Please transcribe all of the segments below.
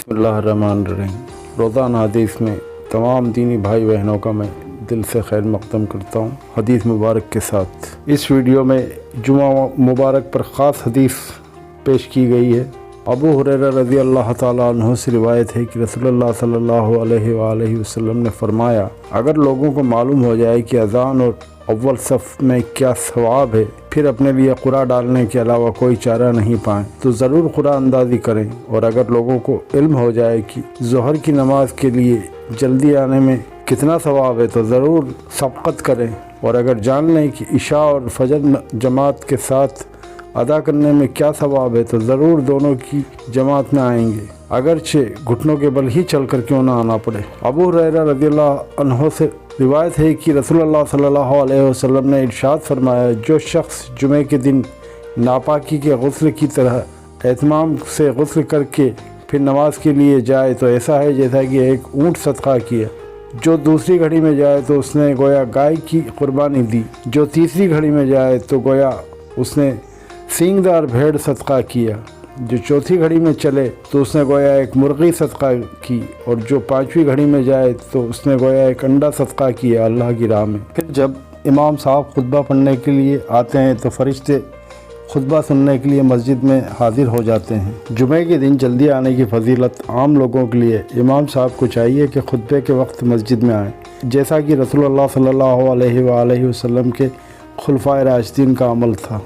बिस्मिल्लाहिर्रहमानिर्रहीम। रोज़ाना हदीस में तमाम दीनी भाई बहनों का मैं दिल से खैर मक़दम करता हूँ हदीस मुबारक के साथ। इस वीडियो में जुमा मुबारक पर ख़ास हदीस पेश की गई है। अबू हुरैरा रज़ी अल्लाह ताला अन्हु से रिवायत है कि रसूलुल्लाह सल्लल्लाहु अलैहि वसल्लम ने फरमाया, अगर लोगों को मालूम हो जाए कि अज़ान और अव्वल सफ़ में क्या सवाब है, फिर अपने लिए कुरा डालने के अलावा कोई चारा नहीं पाएँ तो ज़रूर कुरा अंदाज़ी करें। और अगर लोगों को इल्म हो जाए कि ज़ोहर की नमाज के लिए जल्दी आने में कितना सवाब है तो ज़रूर सबक़त करें। और अगर जान लें कि इशा और फजर जमात के साथ अदा करने में क्या सवाब है तो ज़रूर दोनों की जमात में आएंगे, अगरचे घुटनों के बल ही चल कर क्यों ना आना पड़े। अबू हुरैरा रज़ियल्लाहु अन्हु से रिवायत है कि रसूलुल्लाह सल्लल्लाहु अलैहि वसल्लम ने इरशाद फरमाया, जो शख्स जुमे के दिन नापाकी के गुस्ल की तरह एहतमाम से गुस्ल करके फिर नमाज के लिए जाए तो ऐसा है जैसा कि एक ऊँट सदका किया। जो दूसरी घड़ी में जाए तो उसने गोया गाय की कुर्बानी दी। जो तीसरी घड़ी में जाए तो गोया उसने सींगदार भेड़ सदका किया। जो चौथी घड़ी में चले तो उसने गोया एक मुर्गी सदका की। और जो पाँचवीं घड़ी में जाए तो उसने गोया एक अंडा सदका किया अल्लाह की राह में। फिर जब इमाम साहब खुतबा पढ़ने के लिए आते हैं तो फरिश्ते खुतबा सुनने के लिए मस्जिद में हाजिर हो जाते हैं। जुमे के दिन जल्दी आने की फजीलत आम लोगों के लिए इमाम साहब को चाहिए कि खुतबे के वक्त मस्जिद में आएँ, जैसा कि रसूलुल्लाह सल्लल्लाहु अलैहि वसल्लम के खुलफाए राशिदीन का अमल था।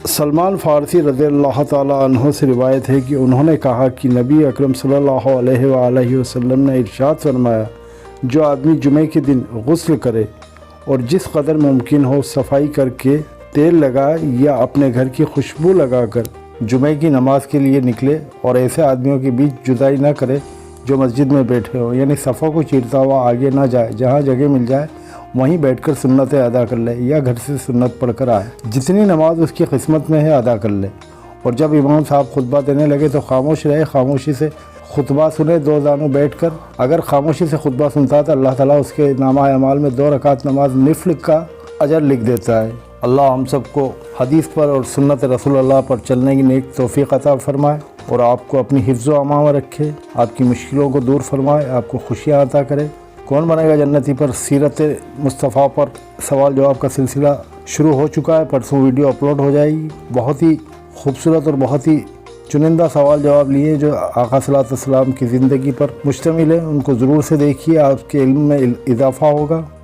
सलमान फ़ारसी रज़ियल्लाहु ताला अन्हु से रिवायत है कि उन्होंने कहा कि नबी अकरम सल्लल्लाहु अलैहि वसल्लम ने इरशाद फरमाया, जो आदमी जुमे के दिन गुस्ल करे और जिस कदर मुमकिन हो सफाई करके तेल लगाए या अपने घर की खुशबू लगाकर जुमे की नमाज के लिए निकले और ऐसे आदमियों के बीच जुदाई ना करे जो मस्जिद में बैठे हो, यानी सफ़ों को चीरता हुआ आगे ना जाए, जहाँ जगह मिल जाए वहीं बैठकर सुन्नतें अदा कर ले या घर से सुन्नत पढ़कर आए, जितनी नमाज उसकी किस्मत में है अदा कर ले। और जब इमाम साहब खुतबा देने लगे तो खामोश रहे, खामोशी से खुतबा सुने दो जानू बैठकर। अगर खामोशी से खुतबा सुनता तो अल्लाह ताला उसके नामा अमाल में 2 रकात नमाज निफल का अजर लिख देता है। अल्लाह हम सबको हदीस पर और सुन्नत रसूलुल्लाह पर चलने की नेक तौफीक अता फरमाए और आपको अपनी हिफ्ज़ व अमान में रखे, आपकी मुश्किलों को दूर फरमाए, आपको खुशियाँ अता करे। कौन बनेगा जन्नती पर सीरत मुस्तफ़ा पर सवाल जवाब का सिलसिला शुरू हो चुका है। परसों वीडियो अपलोड हो जाएगी। बहुत ही खूबसूरत और बहुत ही चुनिंदा सवाल जवाब लिए जो आका सल्लल्लाहु अलैहि वसल्लम की ज़िंदगी पर मुश्तमिल है, उनको ज़रूर से देखिए, आपके इल्म में इजाफ़ा होगा।